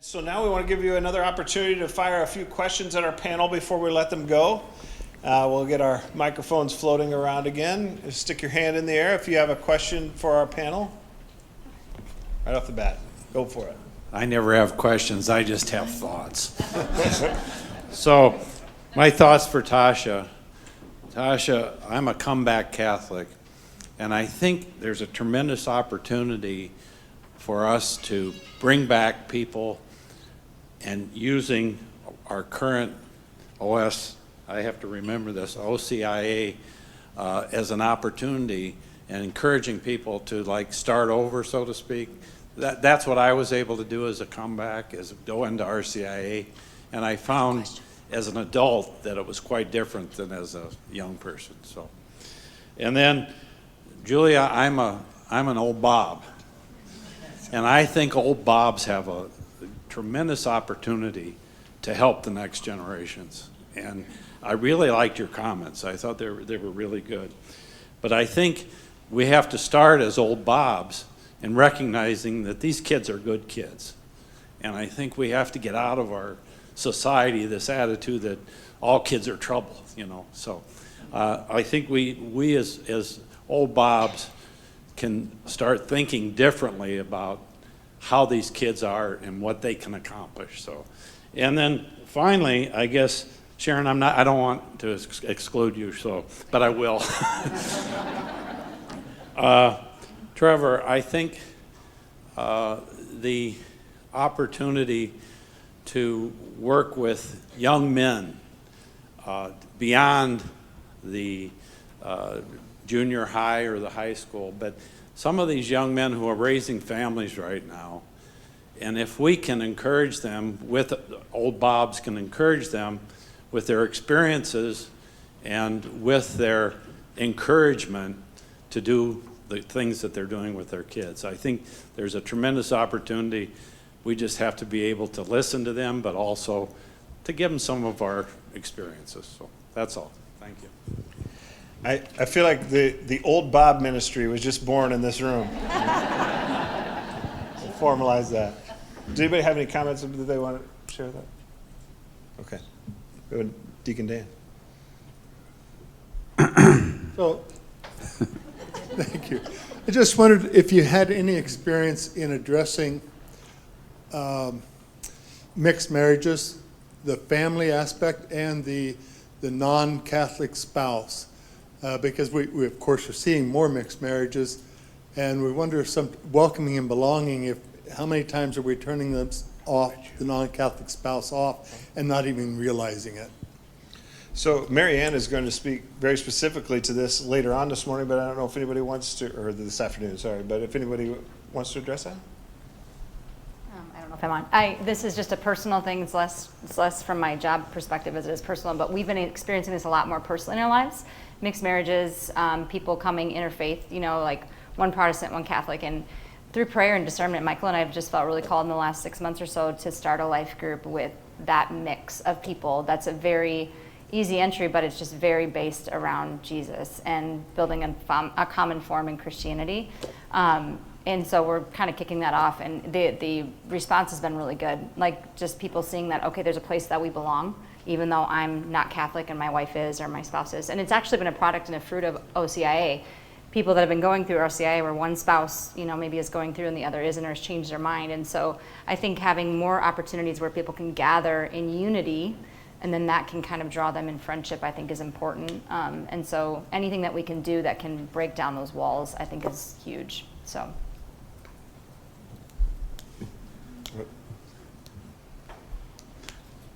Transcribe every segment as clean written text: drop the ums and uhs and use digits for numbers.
So now we want to give you another opportunity to fire a few questions at our panel before we let them go. We'll get our microphones floating around again. Stick your hand in the air if you have a question for our panel. Right off the bat, go for it. I never have questions, I just have thoughts. So, my thoughts for Tasha. Tasha, I'm a comeback Catholic, and I think there's a tremendous opportunity for us to bring back people and using our current I have to remember this, OCIA, as an opportunity and encouraging people to like start over, so to speak. That's what I was able to do as a comeback, is go into RCIA, and I found as an adult that it was quite different than as a young person. So, and then Julia, I'm an old Bob, and I think old Bobs have a tremendous opportunity to help the next generations. And I really liked your comments. I thought they were really good. But I think we have to start as old Bobs in recognizing that these kids are good kids. And I think we have to get out of our society this attitude that all kids are trouble, you know. So I think we as old Bobs can start thinking differently about how these kids are and what they can accomplish. So, and then finally, I guess, Sharon, I don't want to exclude you, but I will. Trevor, I think the opportunity to work with young men beyond the junior high or the high school, but some of these young men who are raising families right now, and if we can encourage them, with old Bobs can encourage them with their experiences and with their encouragement to do the things that they're doing with their kids. I think there's a tremendous opportunity. We just have to be able to listen to them, but also to give them some of our experiences. So that's all. Thank you. I feel like the old Bob ministry was just born in this room. We'll formalize that. Does anybody have any comments that they want to share with that? Okay. Go ahead, Deacon Dan. So, thank you. I just wondered if you had any experience in addressing mixed marriages, the family aspect, and the non-Catholic spouse, because we of course are seeing more mixed marriages, and we wonder if some welcoming and belonging, how many times are we turning them off, the non-Catholic spouse off, and not even realizing it? So Mary Ann is going to speak very specifically to this later on this morning, but I don't know if anybody wants to, or this afternoon, sorry, but if anybody wants to address that? I don't know if I'm on. This is just a personal thing. It's less from my job perspective as it is personal, but we've been experiencing this a lot more personally in our lives. Mixed marriages, people coming interfaith, you know, like one Protestant, one Catholic, and through prayer and discernment, Michael and I have just felt really called in the last 6 months or so to start a life group with that mix of people. That's a very easy entry, but it's just very based around Jesus and building a common form in Christianity. And so we're kind of kicking that off, and the response has been really good. Like just people seeing that, okay, there's a place that we belong, even though I'm not Catholic and my wife is or my spouse is. And it's actually been a product and a fruit of OCIA. People that have been going through RCIA where one spouse, you know, maybe is going through and the other isn't, or has changed their mind. And so I think having more opportunities where people can gather in unity, and then that can kind of draw them in friendship, I think is important. And so anything that we can do that can break down those walls, I think is huge. So.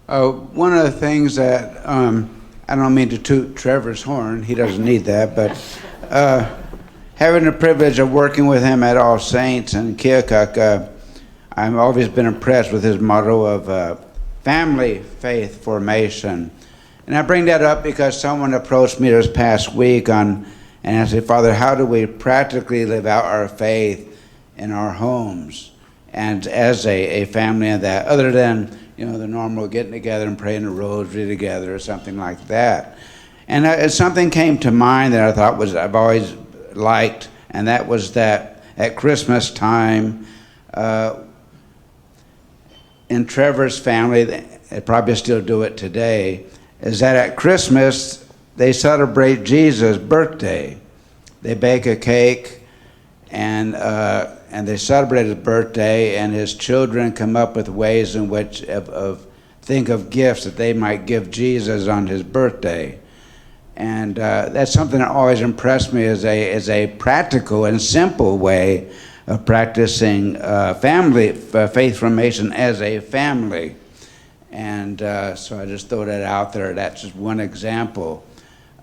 One of the things that, I don't mean to toot Trevor's horn, he doesn't need that, but having the privilege of working with him at All Saints in Keokuk, I've always been impressed with his motto of family faith formation. And I bring that up because someone approached me this past week and asked me, Father, how do we practically live out our faith in our homes and as a family, and that, other than, you know, the normal getting together and praying the rosary together or something like that. And something came to mind that I thought I've always liked, and that was that at Christmas time, in Trevor's family, they probably still do it today, is that at Christmas, they celebrate Jesus' birthday. They bake a cake, and they celebrate his birthday, and his children come up with ways in which think of gifts that they might give Jesus on his birthday. And that's something that always impressed me as a practical and simple way of practicing faith formation as a family. And so I just throw that out there. That's just one example.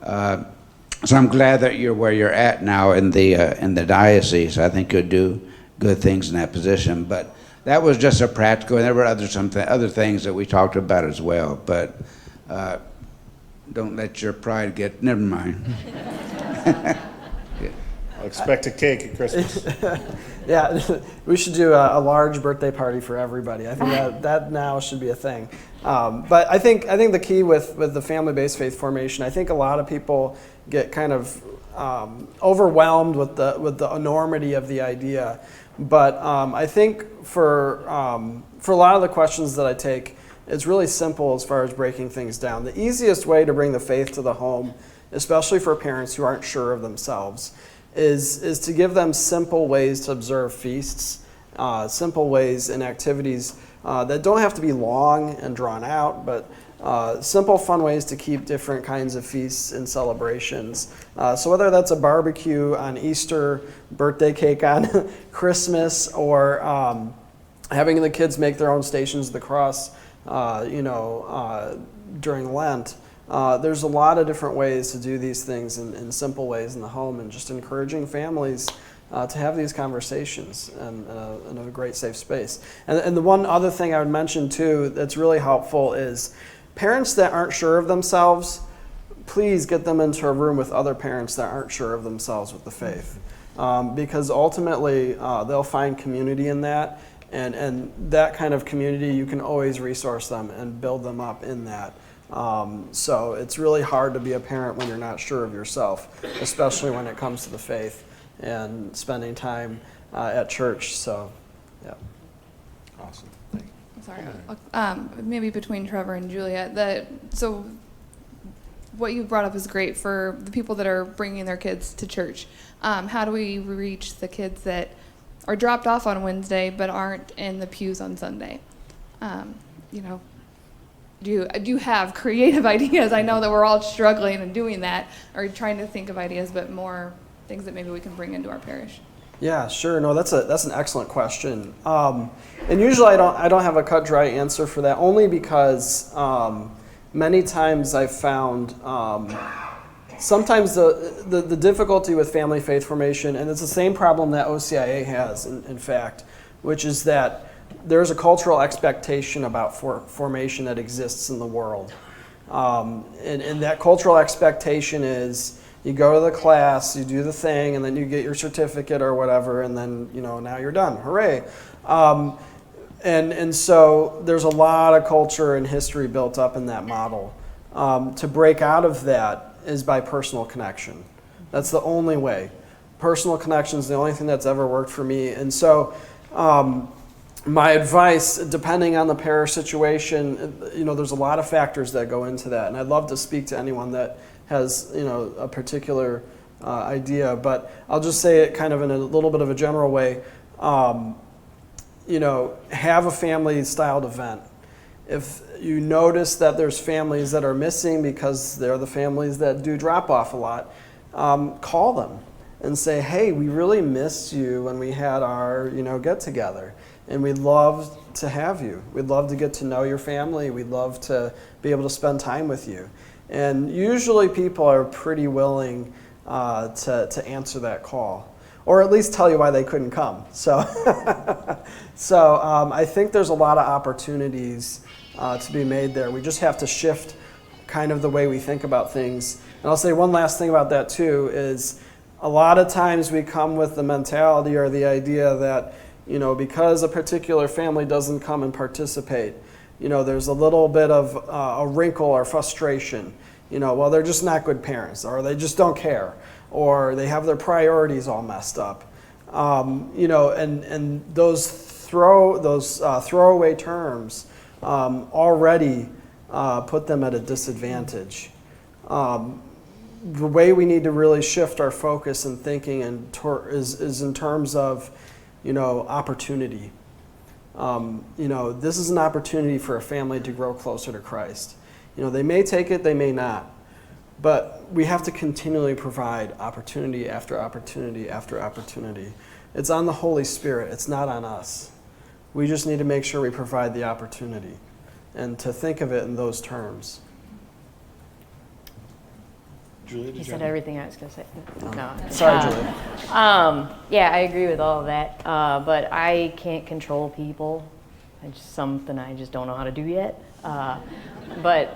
So I'm glad that you're where you're at now in the diocese. I think you'll do good things in that position. But that was just a practical, and there were other things that we talked about as well. But don't let your pride get. Never mind. I'll expect a cake at Christmas. Yeah, we should do a large birthday party for everybody. I think that now should be a thing. But I think the key with the family-based faith formation, I think a lot of people get kind of overwhelmed with the enormity of the idea. But I think for a lot of the questions that I take, it's really simple as far as breaking things down. The easiest way to bring the faith to the home, especially for parents who aren't sure of themselves, is to give them simple ways to observe feasts, simple ways and activities that don't have to be long and drawn out, but simple, fun ways to keep different kinds of feasts and celebrations. So whether that's a barbecue on Easter, birthday cake on Christmas, or having the kids make their own Stations of the Cross, during Lent. There's a lot of different ways to do these things in simple ways in the home, and just encouraging families to have these conversations in a great safe space. And the one other thing I would mention too that's really helpful is parents that aren't sure of themselves, please get them into a room with other parents that aren't sure of themselves with the faith. Because ultimately they'll find community in that, and that kind of community, you can always resource them and build them up in that. So it's really hard to be a parent when you're not sure of yourself, especially when it comes to the faith and spending time at church. So, yeah. Awesome. Sorry, maybe between Trevor and Julia. So what you brought up is great for the people that are bringing their kids to church. How do we reach the kids that are dropped off on Wednesday but aren't in the pews on Sunday? Do you have creative ideas? I know that we're all struggling and doing that, or trying to think of ideas, but more things that maybe we can bring into our parish. Yeah, sure. No, that's an excellent question. And usually I don't have a cut dry answer for that, only because many times I've found sometimes the difficulty with family faith formation, and it's the same problem that OCIA has, in fact, which is that there's a cultural expectation about formation that exists in the world. And that cultural expectation is you go to the class, you do the thing, and then you get your certificate or whatever, and then, now you're done. Hooray. And so there's a lot of culture and history built up in that model. To break out of that is by personal connection. That's the only way. Personal connection is the only thing that's ever worked for me. And so my advice, depending on the parish situation, there's a lot of factors that go into that. And I'd love to speak to anyone that has, a particular idea. But I'll just say it kind of in a little bit of a general way. Have a family-styled event. If you notice that there's families that are missing because they're the families that do drop off a lot, call them and say, hey, we really missed you when we had our, get-together. And we'd love to have you. We'd love to get to know your family. We'd love to be able to spend time with you. And usually people are pretty willing to answer that call, or at least tell you why they couldn't come. So, I think there's a lot of opportunities to be made there. We just have to shift kind of the way we think about things. And I'll say one last thing about that too is a lot of times we come with the mentality or the idea that because a particular family doesn't come and participate, there's a little bit of a wrinkle or frustration. Well, they're just not good parents, or they just don't care, or they have their priorities all messed up. And those throwaway terms already put them at a disadvantage. The way we need to really shift our focus and thinking is in terms of, opportunity. This is an opportunity for a family to grow closer to Christ. They may take it, they may not. But we have to continually provide opportunity after opportunity after opportunity. It's on the Holy Spirit. It's not on us. We just need to make sure we provide the opportunity and to think of it in those terms. Julia, You said everything I was going to say. No. Sorry, Julie. Yeah, I agree with all of that, but I can't control people. It's just something I just don't know how to do yet. But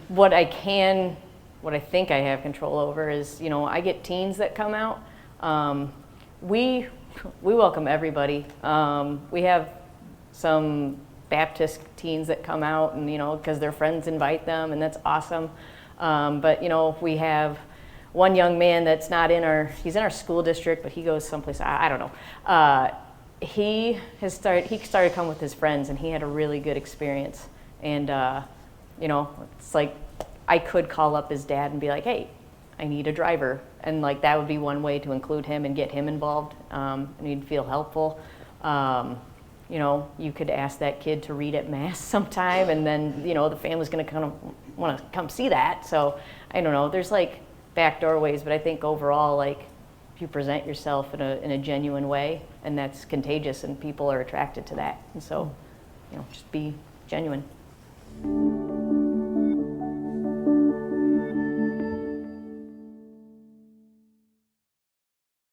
what I think I have control over is, I get teens that come out. We welcome everybody. We have some Baptist teens that come out, and because their friends invite them, and that's awesome. But we have one young man that's he's in our school district, but he goes someplace, I don't know. He started coming with his friends, and he had a really good experience. And, it's like I could call up his dad and be like, hey, I need a driver. And that would be one way to include him and get him involved, and he'd feel helpful. You could ask that kid to read at Mass sometime, and then, the family's going to kind of want to come see that. So, I don't know. There's back doorways, but I think overall, if you present yourself in a genuine way, and that's contagious, and people are attracted to that. And so, just be genuine.